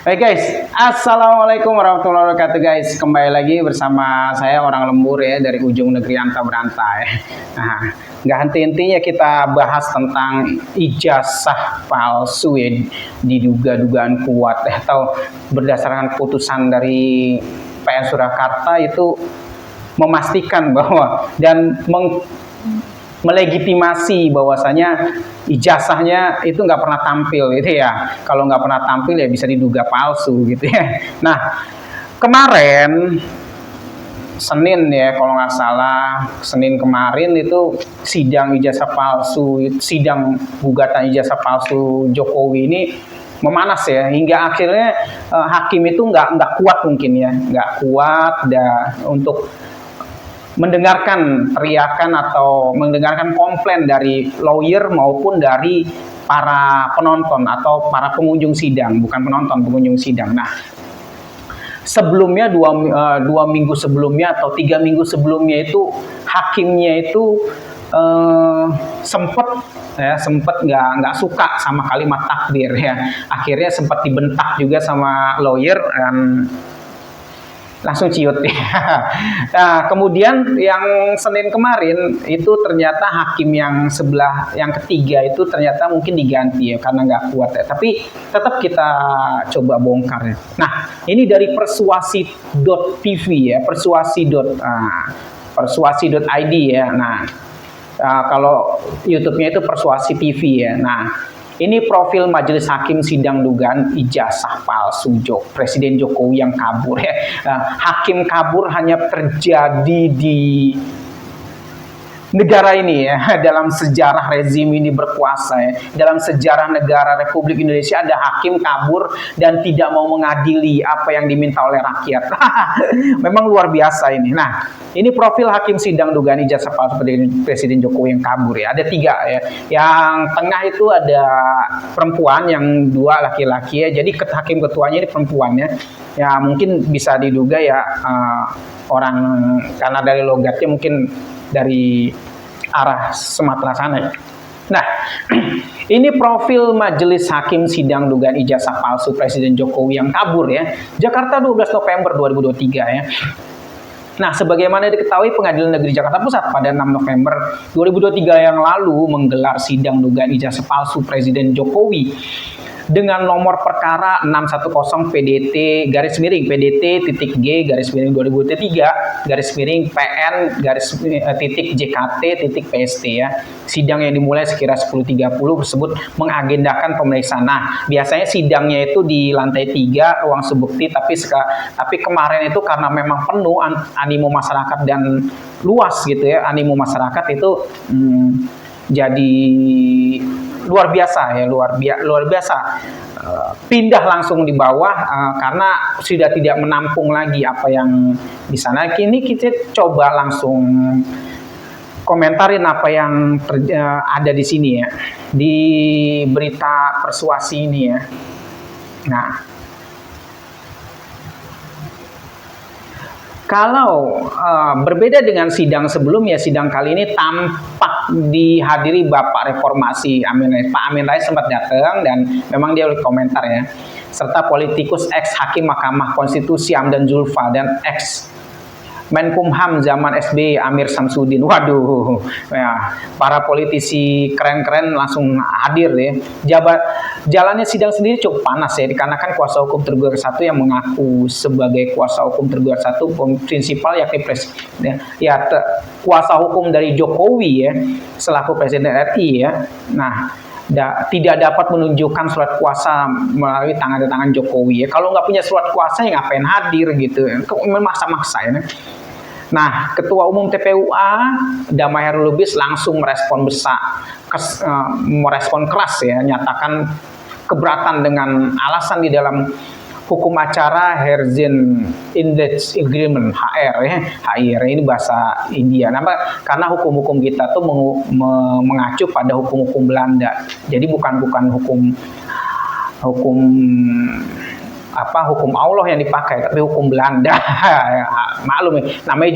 Baik guys, Assalamualaikum warahmatullahi wabarakatuh guys. Kembali lagi bersama saya orang lembur ya dari ujung negeri anta berantai. Nah, nggak henti-hentinya kita bahas tentang ijazah palsu ya, diduga-dugaan kuat atau berdasarkan putusan dari PN Surakarta itu memastikan bahwa dan melegitimasi bahwasanya ijazahnya itu nggak pernah tampil gitu ya. Kalau nggak pernah tampil ya bisa diduga palsu gitu ya. Nah, kemarin Senin ya kalau nggak salah, Senin kemarin itu sidang ijazah palsu, sidang gugatan ijazah palsu Jokowi ini memanas ya, hingga akhirnya hakim itu nggak kuat mungkin ya, nggak kuat untuk mendengarkan teriakan atau mendengarkan komplain dari lawyer maupun dari para penonton atau para pengunjung sidang, bukan penonton, pengunjung sidang. Nah, sebelumnya dua minggu sebelumnya atau 3 minggu sebelumnya itu hakimnya itu sempat nggak suka sama kalimat takdir ya, akhirnya sempat dibentak juga sama lawyer dan langsung ciut ya. Nah, kemudian yang Senin kemarin itu ternyata hakim yang sebelah yang ketiga itu ternyata mungkin diganti ya karena nggak kuat ya. Tapi tetap kita coba bongkar ya. Nah, ini dari persuasi.tv ya, persuasi.id ya. Nah, kalau YouTube-nya itu Persuasi TV ya. Nah, ini profil Majelis Hakim sidang dugaan ijazah palsu Presiden Jokowi yang kabur ya. Hakim kabur hanya terjadi di negara ini ya, dalam sejarah rezim ini berkuasa ya. Dalam sejarah negara Republik Indonesia ada hakim kabur dan tidak mau mengadili apa yang diminta oleh rakyat. Memang luar biasa ini. Nah, ini profil hakim sidang dugaan ijazah palsu Presiden Jokowi yang kabur ya. Ada 3 ya. Yang tengah itu ada perempuan, yang 2 laki-laki ya. Jadi hakim ketuanya ini perempuan ya. Ya mungkin bisa diduga ya orang, karena dari logatnya mungkin dari arah Sumatera sana. Nah, ini profil Majelis Hakim sidang dugaan ijazah palsu Presiden Jokowi yang kabur ya. Jakarta 12 November 2023 ya. Nah, sebagaimana diketahui Pengadilan Negeri Jakarta Pusat pada 6 November 2023 yang lalu menggelar sidang dugaan ijazah palsu Presiden Jokowi dengan nomor perkara 610 PDT garis miring PDT titik G garis miring 2023 garis miring PN garis titik JKT titik PST ya. Sidang yang dimulai sekira 10.30 tersebut mengagendakan pemeriksaan. Nah, biasanya sidangnya itu di lantai 3 ruang sebukti, tapi kemarin itu karena memang penuh animo masyarakat dan luas gitu ya, animo masyarakat itu jadi luar biasa ya, luar biasa. Pindah langsung di bawah karena sudah tidak menampung lagi apa yang di sana. Kini kita coba langsung komentarin apa yang ada di sini ya, di berita persuasi ini ya. Nah, kalau berbeda dengan sidang sebelumnya, sidang kali ini tampak dihadiri Bapak Reformasi Pak Amin Rais sempat datang dan memang dia komentar ya, serta politikus ex Hakim Mahkamah Konstitusi Hamdan Zulfa dan ex Menkumham zaman SBY Amir Samsudin. Waduh, ya, para politisi keren-keren langsung hadir ya. Jalannya sidang sendiri cukup panas ya, dikarenakan kuasa hukum tergugat 1 yang mengaku sebagai kuasa hukum tergugat 1 prinsipal yakni kuasa hukum dari Jokowi ya selaku Presiden RI ya. Nah, tidak dapat menunjukkan surat kuasa melalui tangan Jokowi ya. Kalau nggak punya surat kuasa ya ngapain hadir gitu, memaksa-maksa ya. Nah, Ketua Umum TPUA Damai Hairul Lubis langsung merespon keras ya, nyatakan keberatan dengan alasan di dalam hukum acara Herzin Index Agreement HR ya, HIR ini bahasa India. Karena hukum-hukum kita tuh mengacu pada hukum-hukum Belanda. Jadi bukan hukum hukum Allah yang dipakai, tapi hukum Belanda. Maklum ya, namanya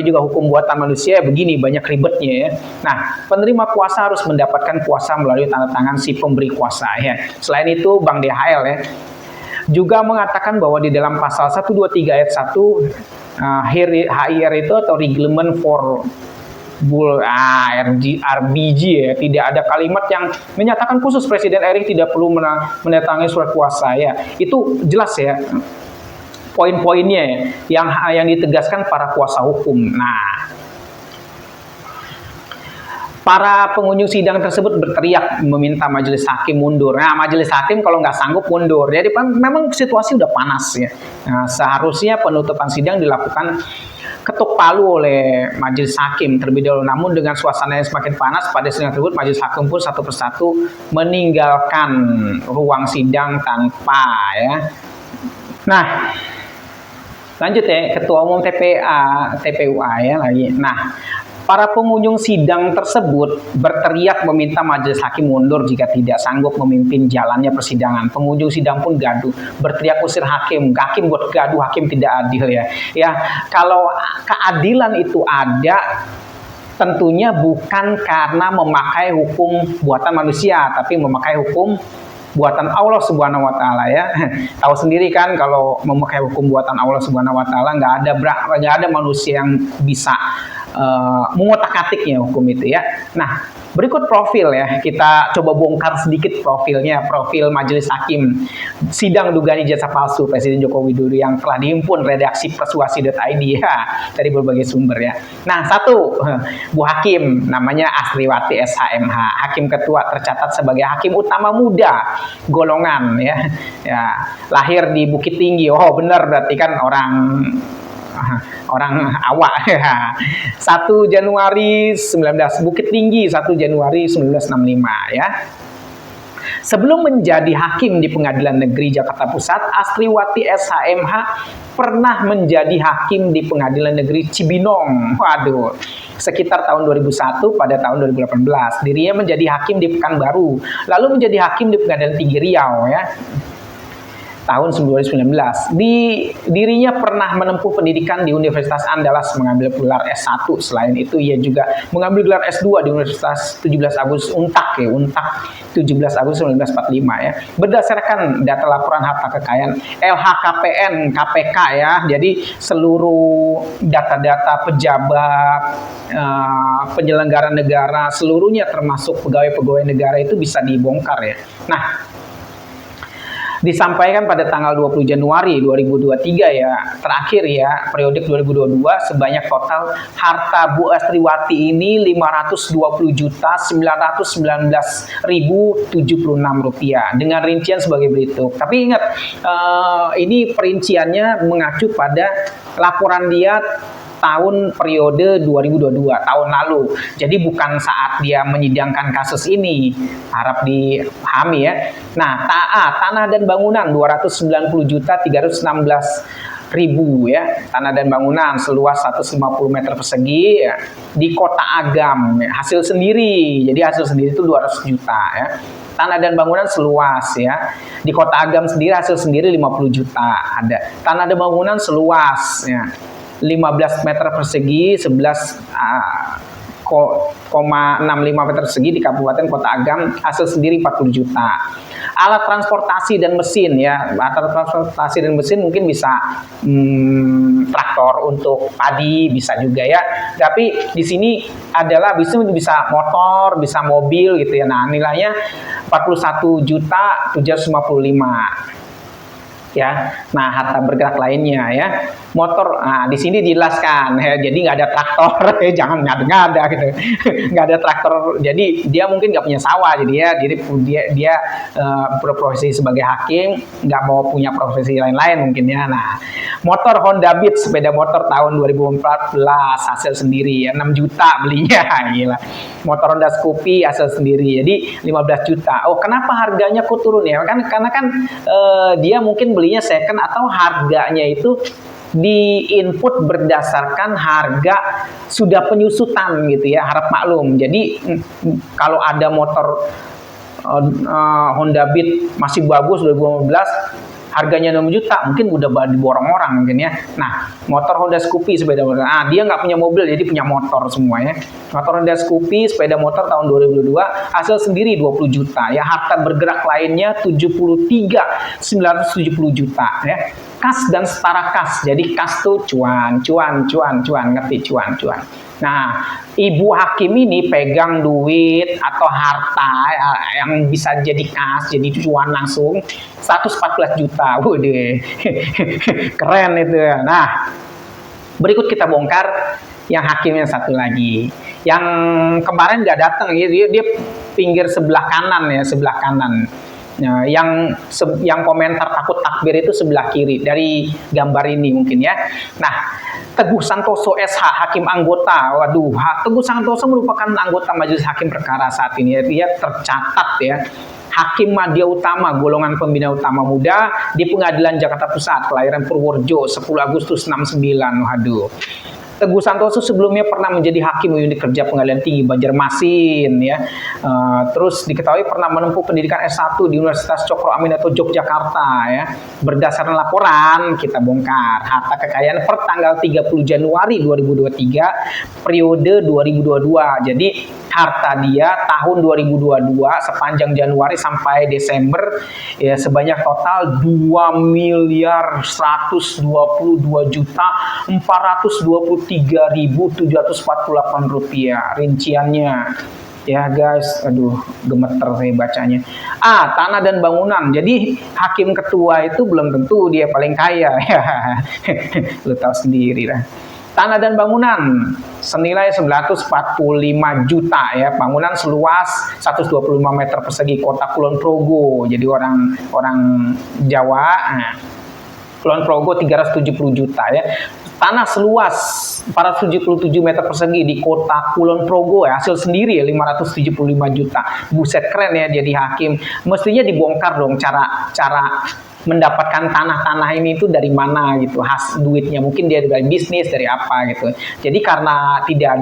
juga hukum buatan manusia begini, banyak ribetnya ya. Nah, penerima kuasa harus mendapatkan kuasa melalui tanda tangan si pemberi kuasa ya. Selain itu, Bang DHL ya juga mengatakan bahwa di dalam pasal 123 ayat 1 HIR itu atau Reglement for RBG ya, tidak ada kalimat yang menyatakan khusus Presiden RI tidak perlu menandatangani surat kuasa ya. Itu jelas ya poin-poinnya ya, yang ditegaskan para kuasa hukum. Nah, para pengunjung sidang tersebut berteriak meminta majelis hakim mundur. Nah, majelis hakim kalau nggak sanggup mundur. Jadi memang situasi udah panas ya. Nah, seharusnya penutupan sidang dilakukan ketuk palu oleh majelis hakim terlebih dahulu. Namun dengan suasana yang semakin panas pada sidang tersebut, majelis hakim pun satu persatu meninggalkan ruang sidang tanpa ya. Nah, lanjut ya, Ketua Umum TPUA ya lagi. Nah, para pengunjung sidang tersebut berteriak meminta majelis hakim mundur jika tidak sanggup memimpin jalannya persidangan. Pengunjung sidang pun gaduh, berteriak usir hakim. Hakim buat gaduh, hakim tidak adil ya. Ya, kalau keadilan itu ada, tentunya bukan karena memakai hukum buatan manusia, tapi memakai hukum buatan Allah Subhanahu wa taala ya. Tahu sendiri kan kalau memakai hukum buatan Allah Subhanahu wa taala nggak ada manusia yang bisa mengotak-atiknya hukum itu ya. Nah, berikut profil ya, kita coba bongkar sedikit profilnya, profil majelis hakim sidang dugaan ijazah palsu Presiden Joko Widodo yang telah dihimpun redaksi persuasi.id ya dari berbagai sumber ya. Nah, satu, Bu Hakim namanya Astriwati SHMH, hakim ketua tercatat sebagai hakim utama muda golongan ya. Ya, lahir di Bukit Tinggi. Oh, benar berarti kan orang awak ya. 1 Januari 19 Bukit Tinggi 1 Januari 1965 ya. Sebelum menjadi hakim di Pengadilan Negeri Jakarta Pusat, Astriwati SHMH pernah menjadi hakim di Pengadilan Negeri Cibinong. Waduh, sekitar tahun 2001 pada tahun 2018. Dirinya menjadi hakim di Pekanbaru, lalu menjadi hakim di Pengadilan Tinggi Riau ya. Tahun 2019. Dirinya pernah menempuh pendidikan di Universitas Andalas mengambil gelar S1. Selain itu ia juga mengambil gelar S2 di Universitas 17 Agustus Untak 17 Agustus 1945 ya. Berdasarkan data laporan harta kekayaan LHKPN KPK ya. Jadi seluruh data-data pejabat penyelenggara negara seluruhnya termasuk pegawai-pegawai negara itu bisa dibongkar ya. Nah, disampaikan pada tanggal 20 Januari 2023 ya, terakhir ya, periode 2022 sebanyak total harta Bu Astriwati ini Rp520.919.076 dengan rincian sebagai berikut. Tapi ingat, ini perinciannya mengacu pada laporan dia tahun periode 2022 tahun lalu. Jadi bukan saat dia menyidangkan kasus ini, harap dipahami ya. Nah, tanah dan bangunan 290.316.000 ya. Tanah dan bangunan seluas 150 meter persegi ya, di Kota Agam ya. Hasil sendiri. Jadi hasil sendiri itu 200 juta ya. Tanah dan bangunan seluas ya. Di Kota Agam sendiri hasil sendiri 50 juta ada. Tanah dan bangunan seluas ya 15 meter persegi, 11,65 meter persegi di Kabupaten Kota Agam, hasil sendiri 40 juta. Alat transportasi dan mesin ya, alat transportasi dan mesin mungkin bisa traktor untuk padi bisa juga ya. Tapi di sini adalah bisa motor, bisa mobil gitu ya. Nah, nilainya 41.755. Ya, nah harta bergerak lainnya ya, motor. Nah di sini dijelaskan ya, jadi nggak ada traktor, jangan ngada-ngada gitu, nggak ada traktor. Jadi dia mungkin nggak punya sawah, jadi dia berprofesi sebagai hakim, nggak mau punya profesi lain-lain mungkin ya. Nah, motor Honda Beat, sepeda motor tahun 2014 hasil sendiri ya, 6 juta belinya, gila. Motor Honda Scoopy hasil sendiri, jadi 15 juta. Oh, kenapa harganya kok turun ya? Karena kan dia mungkin belinya second atau harganya itu di input berdasarkan harga sudah penyusutan gitu ya, harap maklum. Jadi kalau ada motor Honda Beat masih bagus 2015, harganya 6 juta, mungkin udah diborong orang mungkin ya. Nah, motor Honda Scoopy sepeda motor. Dia nggak punya mobil, jadi punya motor semuanya. Motor Honda Scoopy sepeda motor tahun 2022, hasil sendiri 20 juta ya. Harta bergerak lainnya 73.970 juta ya. Kas dan setara kas. Jadi kas tuh cuan, ngerti cuan. Nah, Ibu Hakim ini pegang duit atau harta yang bisa jadi kas, jadi cuan langsung 114 juta. Waduh, keren itu. Nah, berikut kita bongkar yang hakim yang satu lagi. Yang kemarin nggak datang, dia pinggir sebelah kanan. Nah, yang komentar takut takbir itu sebelah kiri dari gambar ini mungkin ya. Nah, Teguh Santoso SH, hakim anggota. Waduh, Teguh Santoso merupakan anggota Majelis Hakim Perkara saat ini. Dia tercatat ya, Hakim Madya Utama, golongan pembina utama muda di Pengadilan Jakarta Pusat, kelahiran Purworejo, 10 Agustus 69. Waduh. Teguh Santoso sebelumnya pernah menjadi hakim unit kerja Pengadilan Tinggi Banjarmasin ya. Terus diketahui pernah menempuh pendidikan S1 di Universitas Cokro Aminoto Yogyakarta ya. Berdasarkan laporan kita bongkar harta kekayaan per tanggal 30 Januari 2023 periode 2022. Jadi harta dia tahun 2022 sepanjang Januari sampai Desember ya sebanyak total 2.122.423.748 rupiah rinciannya. Ya guys, aduh gemeter saya bacanya. Tanah dan bangunan. Jadi hakim ketua itu belum tentu dia paling kaya ya. Lu tahu sendiri lah. Tanah dan bangunan senilai 945 juta ya. Bangunan seluas 125 meter persegi, kota Kulon Progo. Jadi orang Jawa. Kulon Progo 370 juta ya. Tanah seluas 477 meter persegi di kota Kulon Progo ya, hasil sendiri ya 575 juta. Buset, keren ya jadi hakim. Mestinya dibongkar dong cara mendapatkan tanah-tanah ini itu dari mana gitu, duitnya mungkin dia dari bisnis, dari apa gitu. Jadi karena tidak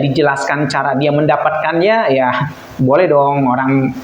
dijelaskan cara dia mendapatkannya ya, boleh dong orang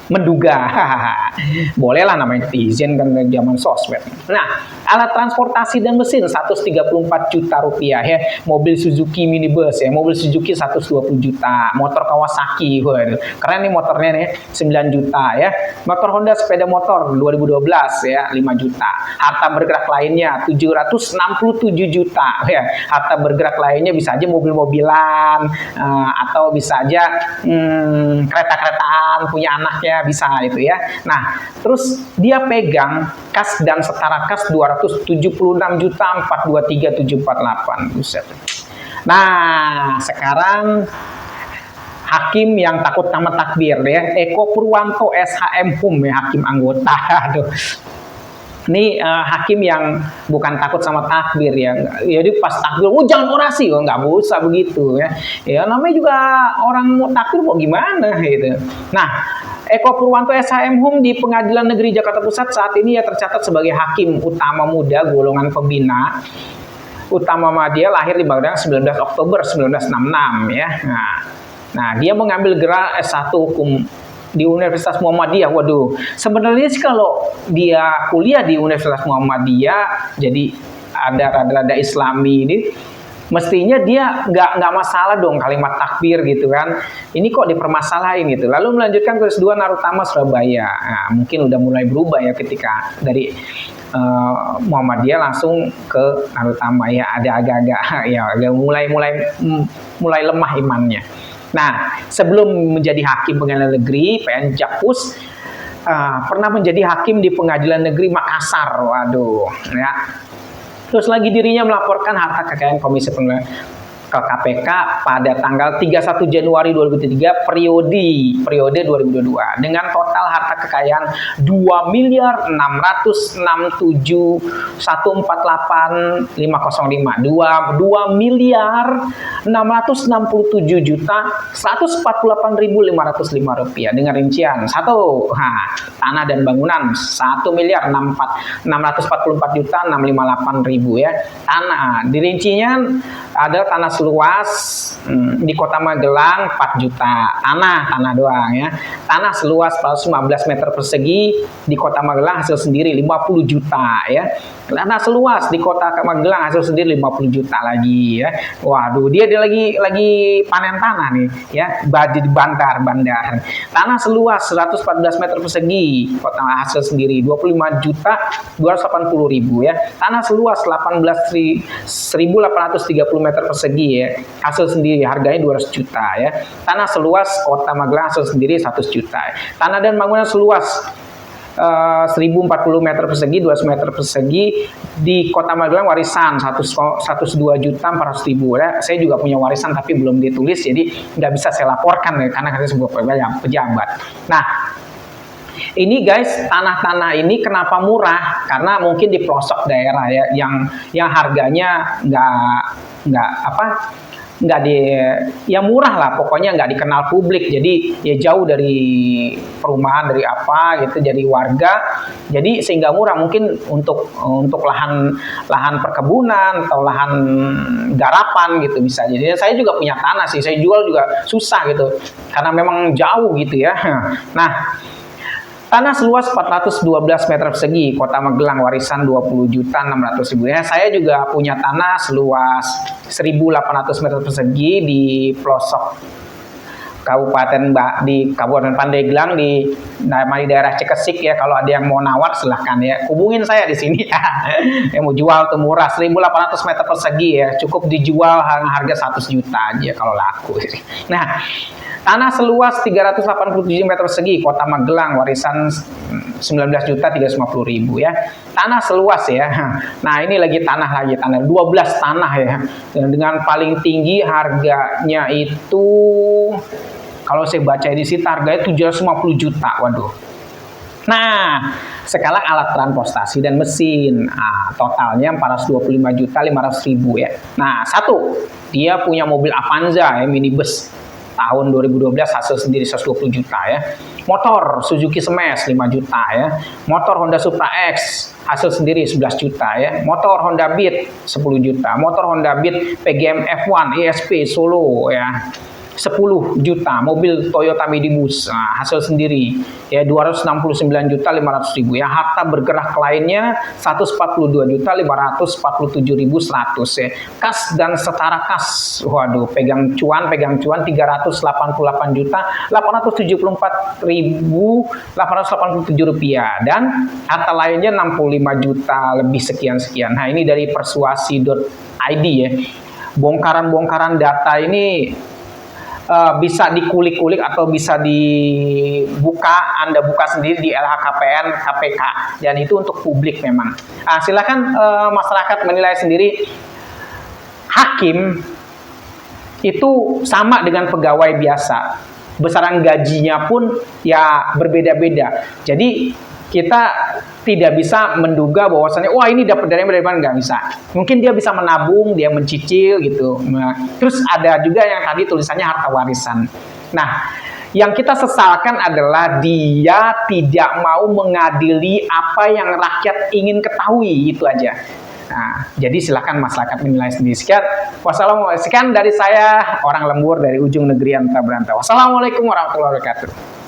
menduga. Bolehlah namanya netizen kan zaman sosmed. Nah, alat transportasi dan mesin 134 juta rupiah ya. Mobil Suzuki minibus ya, mobil Suzuki 120 juta. Motor Kawasaki, waduh, keren nih motornya nih, 9 juta ya. Motor Honda sepeda motor 2012 ya, 5 juta. Harta bergerak lainnya 767 juta ya. Harta bergerak lainnya bisa aja mobil-mobilan atau bisa aja kereta-keretaan punya anaknya, bisa itu ya. Nah, terus dia pegang kas dan setara kas 276.423.748. Buset. Nah, sekarang hakim yang takut sama takbir ya, Eko Purwanto SHM HUM ya, hakim anggota. Aduh. Ini hakim yang bukan takut sama takbir ya. Jadi pas takbir, jangan orasi, nggak usah begitu ya. Ya namanya juga orang mau takbir mau gimana gitu. Nah, Eko Purwanto SHM HUM di Pengadilan Negeri Jakarta Pusat saat ini ya tercatat sebagai hakim utama muda golongan pembina utama Madya, lahir di Baghdad 19 Oktober 1966 ya. Nah, dia mengambil gelar S1 hukum di Universitas Muhammadiyah. Waduh, sebenarnya sih kalau dia kuliah di Universitas Muhammadiyah jadi ada rada-rada Islami ini, mestinya dia nggak masalah dong kalimat takbir gitu kan. Ini kok dipermasalahin gitu. Lalu melanjutkan ke S2 Narutama Surabaya. Nah, mungkin udah mulai berubah ya ketika dari Muhammadiyah langsung ke Narutama ya, ada agak-agak ya mulai lemah imannya. Nah, sebelum menjadi hakim pengadilan negeri PN Jakpus, pernah menjadi hakim di Pengadilan Negeri Makassar. Waduh, ya. Terus lagi dirinya melaporkan harta kekayaan Komisi Pemilihan ke KPK pada tanggal 31 Januari 2003 periode 2022 dengan total harta kekayaan 2.667.148.505 2.667.148.505 rupiah dengan rincian tanah dan bangunan 1.644.658.000 ya. Tanah dirincinya ada tanah seluas di Kota Magelang 4 juta, tanah doang ya. Tanah seluas 415 meter persegi di Kota Magelang hasil sendiri 50 juta ya. Tanah seluas di Kota Magelang hasil sendiri 50 juta lagi ya. Waduh, dia lagi panen tanah nih ya, di bandar. Tanah seluas 114 meter persegi Kota hasil sendiri 25 juta 280 ribu ya. Tanah seluas 18.830 meter persegi ya, hasil sendiri harganya 200 juta ya. Tanah seluas Kota Magelang hasil sendiri 100 juta. Tanah dan bangunan seluas 1040 meter persegi, 200 meter persegi di Kota Magelang warisan 102 juta 400 ribu ya. Saya juga punya warisan tapi belum ditulis, jadi nggak bisa saya laporkan ya, karena saya sebuah pejabat. Nah, ini guys, tanah-tanah ini kenapa murah? Karena mungkin di pelosok daerah ya, yang harganya ya murah lah, pokoknya nggak dikenal publik, jadi ya jauh dari perumahan, dari apa gitu, dari warga, jadi sehingga murah. Mungkin untuk lahan perkebunan atau lahan garapan gitu bisa. Jadi saya juga punya tanah sih, saya jual juga susah gitu karena memang jauh gitu ya. Nah, tanah seluas 412 meter persegi, Kota Magelang warisan 20 juta 600 ribu ya. Saya juga punya tanah seluas 1.800 meter persegi di pelosok di Kabupaten Pandeglang di daerah Cekesik ya. Kalau ada yang mau nawar silahkan ya, hubungin saya di sini ya. Yang mau jual tuh murah, 1.800 meter persegi ya, cukup dijual harga 100 juta aja kalau laku. Nah, tanah seluas 387 meter persegi Kota Magelang warisan 19 juta 350 ribu ya. Tanah seluas ya. Nah, ini lagi tanah 12 tanah ya. Dengan paling tinggi harganya itu, kalau saya baca di situ harganya 750 juta. Waduh. Nah, sekarang alat transportasi dan mesin. Nah, totalnya 425 juta 500 ribu ya. Nah, dia punya mobil Avanza ya, minibus tahun 2012 hasil sendiri 120 juta ya. Motor Suzuki Smash 5 juta ya. Motor Honda Supra X hasil sendiri 11 juta ya. Motor Honda Beat 10 juta. Motor Honda Beat PGM F1 ESP Solo ya, 10 juta. Mobil Toyota Midibus hasil sendiri ya 269 juta 500 ribu ya. Harta bergerak lainnya 142 juta 547 ribu 100 ya. Kas dan setara kas, waduh, pegang cuan 388 juta 874 ribu 887 rupiah, dan harta lainnya 65 juta lebih sekian. Nah, ini dari persuasi.id ya. Bongkaran data ini bisa dikulik-kulik atau bisa Anda buka sendiri di LHKPN KPK, dan itu untuk publik memang. Silakan masyarakat menilai sendiri. Hakim itu sama dengan pegawai biasa, besaran gajinya pun ya berbeda-beda. Jadi kita tidak bisa menduga bahwasannya wah ini dapat dari mana, nggak bisa. Mungkin dia bisa menabung, dia mencicil gitu. Nah, terus ada juga yang tadi tulisannya harta warisan. Nah, yang kita sesalkan adalah dia tidak mau mengadili apa yang rakyat ingin ketahui, itu aja. Nah, jadi silakan masyarakat menilai sendiri. Sekian dari saya, orang lembur dari ujung negeri Anta Berantah. Wassalamualaikum warahmatullahi wabarakatuh.